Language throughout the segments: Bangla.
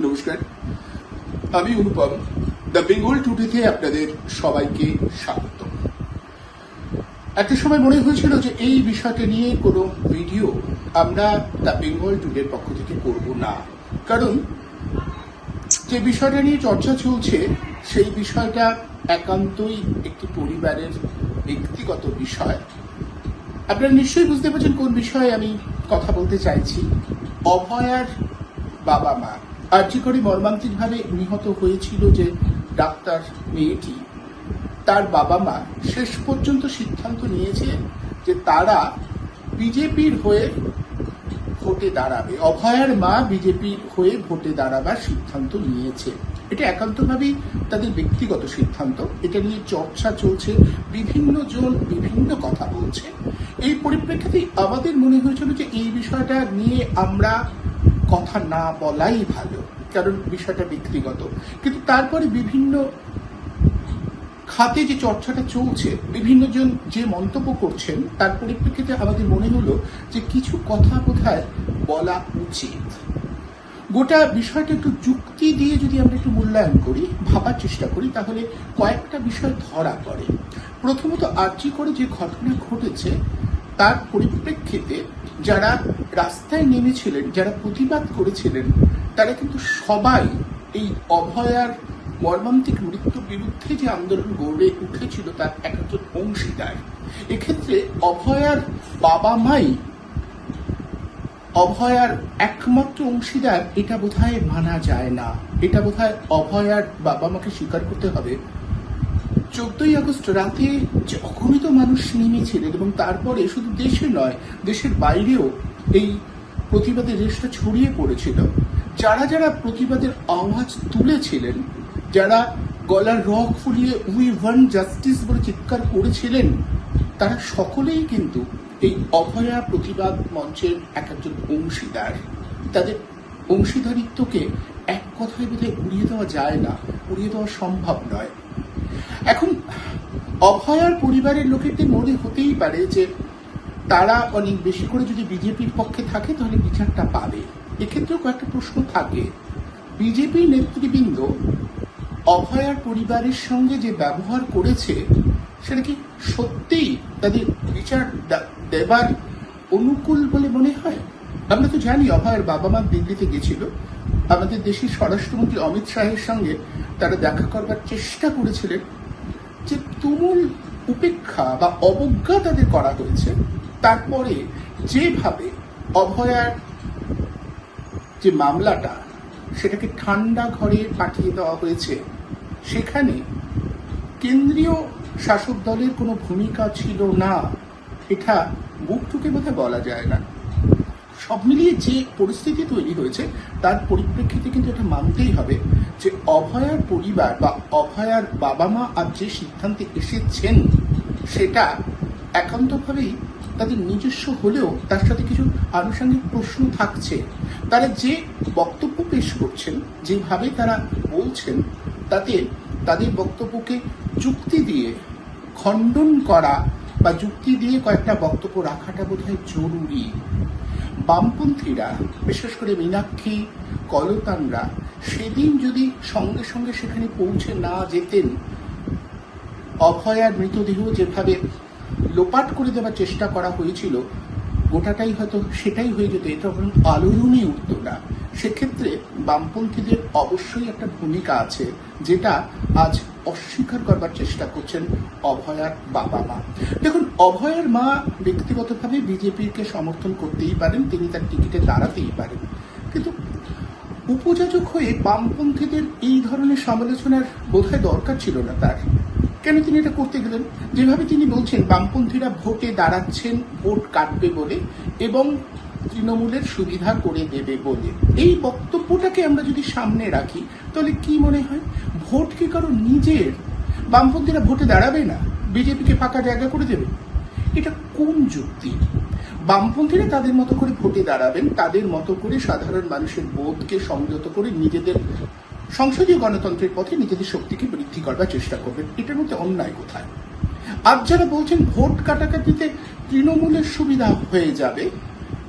নমস্কার, আমি অনুপম। দ্য বেঙ্গল টুডেতে আপনাদের সবাইকে স্বাগত। একটা সময় মনে হয়েছিল যে এই বিষয়টা নিয়ে কোনো ভিডিও আমরা দ্য বেঙ্গল টুডের পক্ষ থেকে করব না, কারণ যে বিষয়টা নিয়ে চর্চা চলছে সেই বিষয়টা একান্তই একটি পরিবারের ব্যক্তিগত বিষয়। আপনারা নিশ্চয়ই বুঝতে পারছেন কোন বিষয়ে আমি কথা বলতে চাইছি। অভয়ার বাবা মা আর্জি করে মর্মান্তিকভাবে নিহত হয়েছিল যে ডাক্তার মেয়েটি, তার বাবা মা শেষ পর্যন্ত সিদ্ধান্ত নিয়েছে যে তারা বিজেপির হয়ে ভোটে দাঁড়াবে। অভয়ার মা বিজেপির হয়ে ভোটে দাঁড়াবার সিদ্ধান্ত নিয়েছে। এটা একান্তভাবেই তাদের ব্যক্তিগত সিদ্ধান্ত। এটা নিয়ে চর্চা চলছে, বিভিন্ন জন বিভিন্ন কথা বলছে। এই পরিপ্রেক্ষিতে আমাদের মনে হয়েছিল যে এই বিষয়টা নিয়ে আমরা কথা না বলাই ভালো, কারণ বিষয়টা ব্যক্তিগত। কিন্তু তারপরে বিভিন্ন খাতে যে চর্চাটা চলছে, বিভিন্ন জন যে মন্তব্য করছেন, তার পরিপ্রেক্ষিতে আমাদের মনে হলো যে কিছু কথা বোধহয় বলা উচিত। গোটা বিষয়টা একটু যুক্তি দিয়ে যদি আমরা একটু মূল্যায়ন করি, ভাবার চেষ্টা করি, তাহলে কয়েকটা বিষয় ধরা পড়ে। প্রথমত, আর্জি করে যে ঘটনা ঘটেছে তার পরিপ্রেক্ষিতে যারা রাস্তায় নেমেছিলেন, যারা প্রতিবাদ করেছিলেন, তারা কিন্তু সবাই এই অভয়ার মর্মান্তিক মৃত্যুর বিরুদ্ধে যে আন্দোলন গড়ে উঠেছিল তার একজন অংশীদার। এক্ষেত্রে অভয়ার বাবা মাই অভয়ার একমাত্র অংশীদার, এটা বোধহয় মানা যায় না। এটা বোধহয় অভয়ার বাবা মাকে স্বীকার করতে হবে। 14ই আগস্ট রাতে যে অগণিত মানুষ নেমেছিলেন এবং তারপরে শুধু দেশে নয়, দেশের বাইরেও এই প্রতিবাদের রেশটা ছড়িয়ে পড়েছিল। যারা যারা প্রতিবাদের আওয়াজ তুলেছিলেন, যারা গলার রগ ফুলিয়ে উই ওয়ান্ট জাস্টিস বলে চিৎকার করেছিলেন, তারা সকলেই কিন্তু এই অভয়া প্রতিবাদ মঞ্চের একজন অংশীদার। তাদের অংশীদারিত্বকে এক কথায় বোধহয় উড়িয়ে দেওয়া যায় না, উড়িয়ে দেওয়া সম্ভব নয়। এখন অভয়ার পরিবারের লোকেদের মনে হতেই পারে যে তারা অনেক বেশি করে যদি বিজেপির পক্ষে থাকে তাহলে বিচারটা পাবে। এক্ষেত্রেও কয়েকটা প্রশ্ন থাকে। বিজেপি নেতৃবৃন্দ অভয়ার পরিবারের সঙ্গে যে ব্যবহার করেছে সেটা কি সত্যিই তাদের বিচার দেবার অনুকূল বলে মনে হয়? আমরা তো জানি অভয়ের বাবা মা দিল্লিতে গেছিল, আমাদের দেশের স্বরাষ্ট্রমন্ত্রী অমিত শাহের সঙ্গে তারা দেখা করবার চেষ্টা করেছিলেন। যে তুমুল উপেক্ষা বা অবজ্ঞা তাদের করা হয়েছে, তারপরে যেভাবে অভয়ার যে মামলাটা সেটাকে ঠান্ডা ঘরে পাঠিয়ে দেওয়া হয়েছে, সেখানে কেন্দ্রীয় শাসক দলের কোনো ভূমিকা ছিল না, এটা বুক ঠুকে বোধহয় বলা যায় না। সব মিলিয়ে যে পরিস্থিতি তৈরি হয়েছে তার পরিপ্রেক্ষিতে কিন্তু এটা মানতেই হবে যে অভয়ার পরিবার বা অভয়ার বাবা মা আজ যে সিদ্ধান্তে এসেছেন সেটা একান্তভাবেই তাদের নিজস্ব হলেও তার সাথে কিছু আনুষঙ্গিক প্রশ্ন থাকছে। তারা যে বক্তব্য পেশ করছেন, যেভাবে তারা বলছেন, তাতে তাদের বক্তব্যকে যুক্তি দিয়ে খণ্ডন করা বা যুক্তি দিয়ে কয়েকটা বক্তব্য রাখাটা বোধহয় জরুরি। বামপন্থীরা, বিশেষ করে মীনাক্ষী, কলতানরা সেদিন যদি সঙ্গে সঙ্গে সেখানে পৌঁছে না যেতেন, অভয়ার মৃতদেহ যেভাবে লোপাট করে দেওয়ার চেষ্টা করা হয়েছিল, গোটাটাই হয়তো সেটাই হয়ে যেত, এটা কোনো আলোড়নই উঠত না। সেক্ষেত্রে বামপন্থীদের অবশ্যই একটা ভূমিকা আছে, যেটা আজ অস্বীকার করবার চেষ্টা করছেন অভয়ার বাবা মা। দেখুন, অভয়ার মা ব্যক্তিগতভাবে বিজেপিকে সমর্থন করতেই পারেন, তিনি তার টিকিটে দাঁড়াতেই পারেন, কিন্তু উপযাচক হয়ে বামপন্থীদের এই ধরনের সমালোচনার বোধহয় দরকার ছিল না তার। কেন তিনি এটা করতে গেলেন? যেভাবে তিনি বলছেন বামপন্থীরা ভোটে দাঁড়াচ্ছেন ভোট কাটবে বলে এবং তৃণমূলের সুবিধা করে দেবে বলে, এই বক্তব্যটাকে আমরা যদি সামনে রাখি তাহলে কি মনে হয় ভোট কি কারো নিজের? বামপন্থীরা ভোটে দাঁড়াবে না, বিজেপিকে ফাঁকা জায়গা করে দেবে? এটা কোন যুক্তি? বামপন্থীরা তাদের মতো করে ভোটে দাঁড়াবেন, তাদের মতো করে সাধারণ মানুষের বোধকে সংযত করে নিজেদের সংসদীয় গণতন্ত্রের পথে নিজেদের শক্তিকে বৃদ্ধি করবার চেষ্টা করবেন। এটার মধ্যে অন্যায় কোথায়? আজ যারা বলছেন ভোট কাটাকাটিতে তৃণমূলের সুবিধা হয়ে যাবে,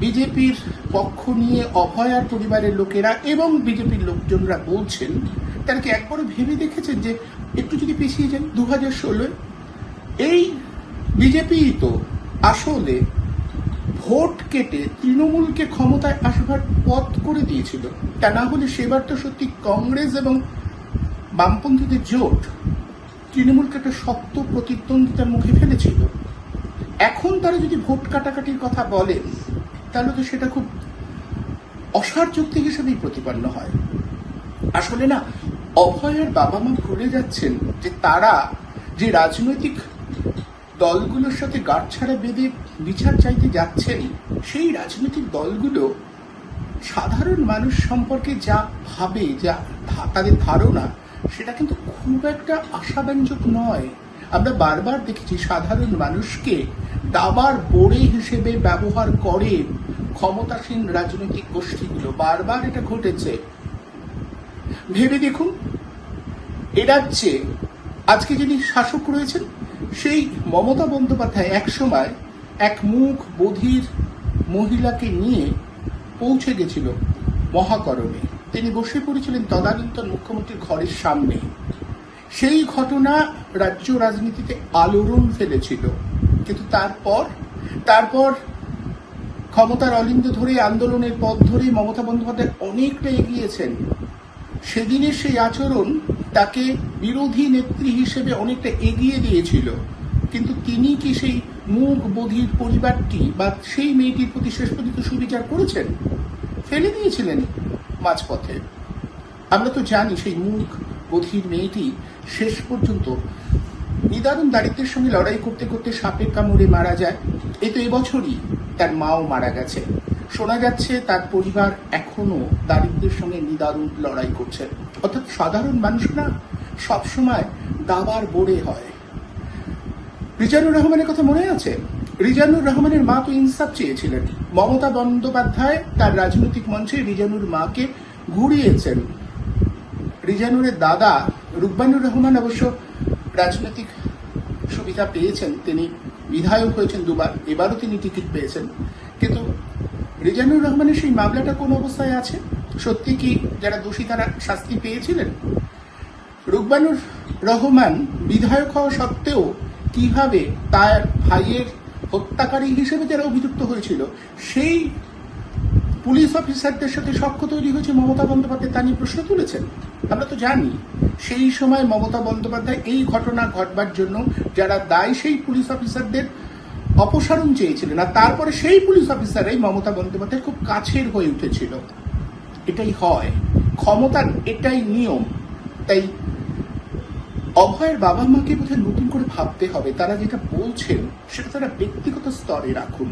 বিজেপির পক্ষ নিয়ে অভয়ার পরিবারের লোকেরা এবং বিজেপির লোকজনরা বলছেন, তারা কি একবারও ভেবে দেখেছেন যে একটু যদি পিছিয়ে যান 2016 এই বিজেপি তো আসলে ভোট কেটে তৃণমূলকে ক্ষমতায় আসবার পথ করে দিয়েছিল। তা না হলে সেবার তো সত্যি কংগ্রেস এবং বামপন্থীদের জোট তৃণমূলকে একটা শক্ত প্রতিদ্বন্দ্বিতার মুখে ফেলেছিল। এখন তারা যদি ভোট কাটাকাটির কথা বলেন তাহলে তো সেটা খুব অসার যুক্তি হিসেবেই প্রতিপন্ন হয়। আসলে না, অভয়ের বাবা মা ভুলে যাচ্ছেন যে তারা যে রাজনৈতিক দলগুলোর সাথে গাঁটছাড়া বেঁধে বিচার চাইতে যাচ্ছেন, সেই রাজনৈতিক দলগুলো সাধারণ মানুষ সম্পর্কে যা ভাবে, যা তাদের ধারণা, সেটা কিন্তু খুব একটা আশাব্যঞ্জক নয়। আমরা বারবার দেখেছি সাধারণ মানুষকে দাবার বোড়ে হিসেবে ব্যবহার করে ক্ষমতাসীন রাজনৈতিক গোষ্ঠীগুলো, বারবার এটা ঘটেছে। ভেবে দেখুন, এ রাজ্যে আজকে যিনি শাসক রয়েছেন সেই মমতা বন্দ্যোপাধ্যায় একসময় এক মুখ বধির মহিলাকে নিয়ে পৌঁছে গেছিল মহাকরণে। তিনি বসে পড়েছিলেন তদানীন্তন মুখ্যমন্ত্রীর ঘরের সামনে। সেই ঘটনা রাজ্য রাজনীতিতে আলোড়ন ফেলেছিল। কিন্তু তারপর ক্ষমতার অলিন্দ ধরে, আন্দোলনের পথ ধরে মমতা বন্দ্যোপাধ্যায় অনেকটা এগিয়েছেন। সেদিনের সেই আচরণ তাকে বিরোধী নেত্রী হিসেবে অনেকটা এগিয়ে দিয়েছিল। কিন্তু তিনি কি সেই মুখ বধির পরিবারটি বা সেই মেয়েটির প্রতি শেষ পর্যন্ত সুবিচার করেছেন? ফেলে দিয়েছিলেন মাঝপথে। আমরা তো জানি সেই মুখ বধির মেয়েটি শেষ পর্যন্ত নিদারুণ দারিদ্র্যের সঙ্গে লড়াই করতে করতে সাপের কামড়ে মারা যায়। এই তো এবছরই তার মাও মারা গেছে। শোনা যাচ্ছে তার পরিবার এখনো দারিদ্র্যের সঙ্গে নিদারুণ লড়াই করছে। অর্থাৎ সাধারণ মানুষ না সবসময় দাবার বোড়ে হয়। রিজানুর রহমানের কথা মনে আছে? রিজানুর রহমানের মা তো ইনসাফ চেয়েছিলেন। মমতা বন্দ্যোপাধ্যায় তার রাজনৈতিক মঞ্চে রিজানুর মাকে ঘুরিয়েছেন। রিজানুরের দাদা রুকবানুর রহমান অবশ্য রাজনৈতিক সুবিধা পেয়েছেন, তিনি বিধায়ক হয়েছেন দুবার, এবারও তিনি টিকিট পেয়েছেন। কিন্তু রিজানুর রহমানের সেই মামলাটা কোন অবস্থায় আছে? সত্যি কি যারা দোষী তারা শাস্তি পেয়েছিলেন? রুকবানুর রহমান বিধায়ক হওয়া সত্ত্বেও কিভাবে তার ভাইয়ের হত্যাকারী হিসেবে যারা অভিযুক্ত হয়েছিল সেই পুলিশ অফিসারদের সাথে সখ্য তৈরি হয়েছে মমতা বন্দ্যোপাধ্যায়, তা নিয়ে প্রশ্ন তুলেছেন। আমরা তো জানি সেই সময় মমতা বন্দ্যোপাধ্যায় এই ঘটনা ঘটবার জন্য যারা দায়ী সেই পুলিশ অফিসারদের অপসারণ চেয়েছিলেন, আর তারপরে সেই পুলিশ অফিসারই মমতা বন্দ্যোপাধ্যায় খুব কাছের হয়ে উঠেছিল। এটাই হয়, ক্ষমতার এটাই নিয়ম। তাই অভয়ের বাবা মাকে বোধহয় নতুন করে ভাবতে হবে। তারা যেটা বলছেন সেটা তারা ব্যক্তিগত স্তরে রাখুন।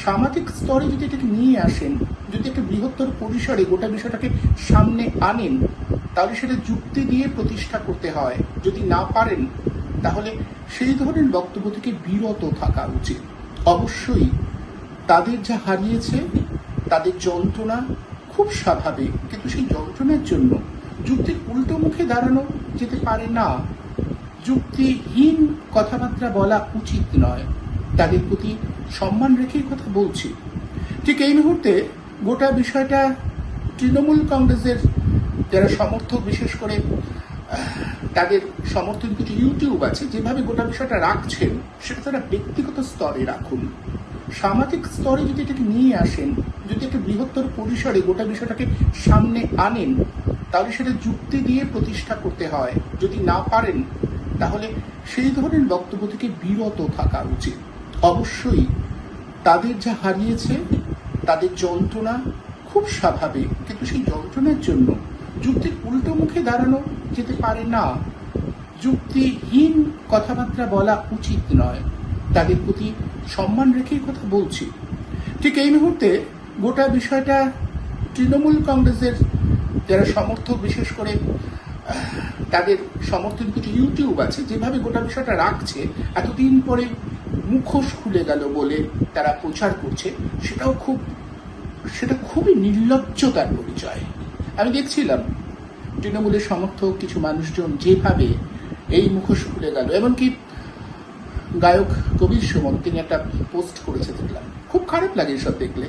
সামাজিক স্তরে যদি এটাকে নিয়ে আসেন, যদি একটা বৃহত্তর পরিসরে গোটা বিষয়টাকে সামনে আনেন, তাহলে সেটা যুক্তি দিয়ে প্রতিষ্ঠা করতে হয়। যদি না পারেন তাহলে সেই ধরনের বক্তব্য থেকে বিরত থাকা উচিত। অবশ্যই তাদের যা হারিয়েছে, তাদের যন্ত্রণা খুব স্বাভাবিক, কিন্তু সেই যন্ত্রণার জন্য যুক্তির উল্টো মুখে দাঁড়ানো যেতে পারে না। যুক্তিহীন কথাবার্তা বলা উচিত নয়। তাদের প্রতি সম্মান রেখেই কথা বলছি। ঠিক এই মুহূর্তে গোটা বিষয়টা তৃণমূল কংগ্রেসের যারা সমর্থক, বিশেষ করে তাদের সমর্থন কিছু ইউটিউব আছে, যেভাবে গোটা বিষয়টা রাখছেন সেটা তারা ব্যক্তিগত স্তরে রাখুন। সামাজিক স্তরে যদি এটাকে নিয়ে আসেন, যদি একটা বৃহত্তর পরিসরে গোটা বিষয়টাকে সামনে আনেন, তাহলে সেটা যুক্তি দিয়ে প্রতিষ্ঠা করতে হয়। যদি না পারেন তাহলে সেই ধরনের বক্তব্য থেকে বিরত থাকা উচিত। অবশ্যই তাদের যা হারিয়েছে, তাদের যন্ত্রণা খুব স্বাভাবিক, কিন্তু সেই যন্ত্রণার জন্য যুক্তির উল্টো মুখে দাঁড়ানো যেতে পারে না। যুক্তিহীন কথাবার্তা বলা উচিত নয়। তাদের প্রতি সম্মান রেখেই কথা বলছি। ঠিক এই মুহূর্তে গোটা বিষয়টা তৃণমূল কংগ্রেসের যারা সমর্থক, বিশেষ করে তাদের সমর্থন কিছু ইউটিউব আছে, যেভাবে গোটা বিষয়টা রাখছে, এতদিন পরে মুখোশ খুলে গেল বলে তারা প্রচার করছে, সেটা খুবই নির্লজ্জতার পরিচয়। আমি দেখছিলাম তৃণমূলের সমর্থক কিছু মানুষজন যেভাবে এই মুখোশ খুলে গেল, এমনকি গায়ক কবির সুমন তিনি একটা পোস্ট করেছে, দেখলাম খুব খারাপ লাগে এসব দেখলে।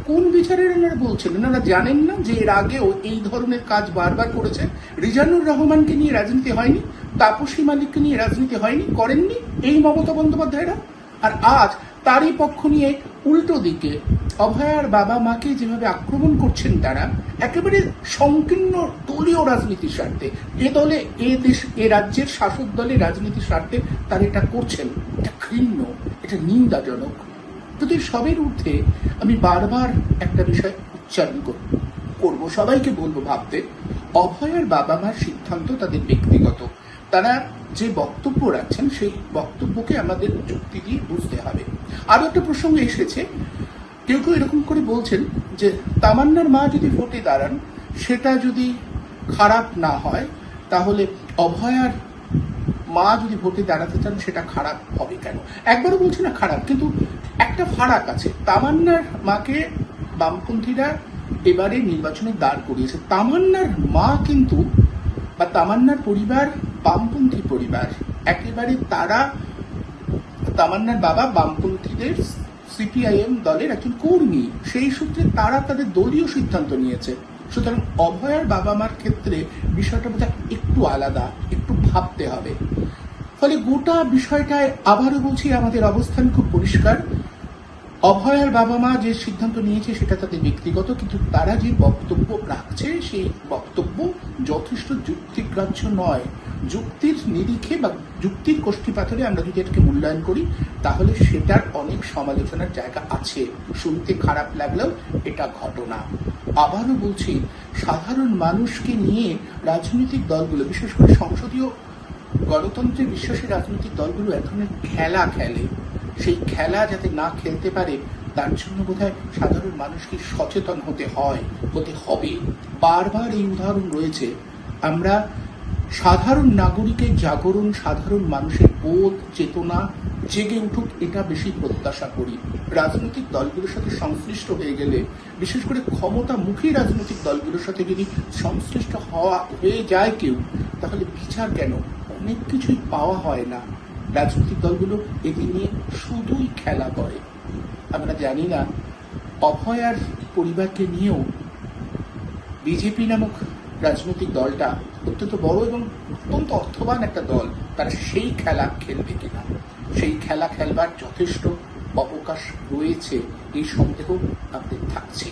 কোন বিচারের এনারা বলছেন? এনারা জানেন না যে এর আগেও এই ধরনের কাজ বারবার করেছে? রিজানুর রহমানকে নিয়ে রাজনীতি হয়নি? তাপসী মালিককে নিয়ে রাজনীতি হয়নি? করেননি এই মমতা বন্দ্যোপাধ্যায়রা? আর আজ তারই পক্ষ নিয়ে উল্টো দিকে অভয়ার বাবা মাকে যেভাবে আক্রমণ করছেন তারা, একেবারে সংকীর্ণ দলীয় রাজনীতির স্বার্থে, এ দলে এ দেশ এ রাজ্যের শাসক দলের রাজনীতির স্বার্থে তারা এটা করছেন। এটা ঘৃণ্য, এটা নিন্দাজনক। কিন্তু সবের ঊর্ধ্বে আমি বারবার একটা বিষয় উচ্চারণ করব, সবাইকে বলবো ভাবতে, অভয়ার বাবা মার সিদ্ধান্ত তাদের ব্যক্তিগত। তারা যে বক্তব্য রাখছেন সেই বক্তব্যকে আমাদের যুক্তি দিয়ে বুঝতে হবে। আরো একটা প্রসঙ্গ এসেছে, কেউ কেউ এরকম করে বলছেন যে তামান্নার মা যদি ভোটে দাঁড়ান সেটা যদি খারাপ না হয়, তাহলে অভয়ার মা যদি ভোটে দাঁড়াতে চান সেটা খারাপ হবে কেন? একবারও বলছি না খারাপ, কিন্তু একটা ফারাক আছে। তামান্নার মাকে বামপন্থীরা এবারে নির্বাচনে দাঁড় করিয়েছে। তামান্নার মা কিন্তু বা তামান্নার পরিবার বামপন্থী পরিবার, একেবারে তারা, তামান্নার বাবা বামপন্থীদের সিপিআইএম দলের একজন কর্মী, সেই সূত্রে তারা তাদের দলীয় সিদ্ধান্ত নিয়েছে। সুতরাং অভয়ার বাবা মার ক্ষেত্রে বিষয়টা বোধহয় একটু আলাদা, একটু ভাবতে হবে। ফলে গোটা বিষয়টায় আবারও বলছি, আমাদের অবস্থান খুব পরিষ্কার। অভয়ার বাবা মা যে সিদ্ধান্ত নিয়েছে সেটা তাদের ব্যক্তিগত, কিন্তু তারা যে বক্তব্য রাখছে সেই বক্তব্য যথেষ্ট যুক্তিগ্রাহ্য নয়। যুক্তির নিরিখে বা যুক্তির কষ্টিপাথরে আমরা যদি এটাকে মূল্যায়ন করি তাহলে সেটার অনেক সমালোচনার জায়গা আছে। শুনতে খারাপ লাগলেও এটা ঘটনা। আবারও বলছি, সাধারণ মানুষকে নিয়ে রাজনৈতিক দলগুলো, বিশেষ করে সংসদীয় গণতন্ত্রে বিশ্বাসী রাজনৈতিক দলগুলো এক ধরনের খেলা খেলে। সেই খেলা যাতে না খেলতে পারে তার জন্য বোধহয় সাধারণ মানুষকে সচেতন হতে হবে। বারবার এই উদাহরণ রয়েছে। আমরা সাধারণ নাগরিকের জাগরণ, সাধারণ মানুষের বোধ চেতনা জেগে উঠুক, এটা বেশি প্রত্যাশা করি। রাজনৈতিক দলগুলোর সাথে সংশ্লিষ্ট হয়ে গেলে, বিশেষ করে ক্ষমতামুখী রাজনৈতিক দলগুলোর সাথে যদি সংশ্লিষ্ট হয়ে যায় কেউ, তাহলে বিচার কেন, অনেক কিছুই পাওয়া হয় না। রাজনৈতিক দলগুলো এদিন নিয়ে শুধুই খেলা করে। আমরা জানি না অভয়ার পরিবারকে নিয়েও বিজেপি নামক রাজনৈতিক দলটা অত্যন্ত বড় এবং অত্যন্ত অর্থবান একটা দল, তারা সেই খেলা খেলবে কিনা। সেই খেলা খেলবার যথেষ্ট অবকাশ রয়েছে, এই সন্দেহ আমাদের থাকছে।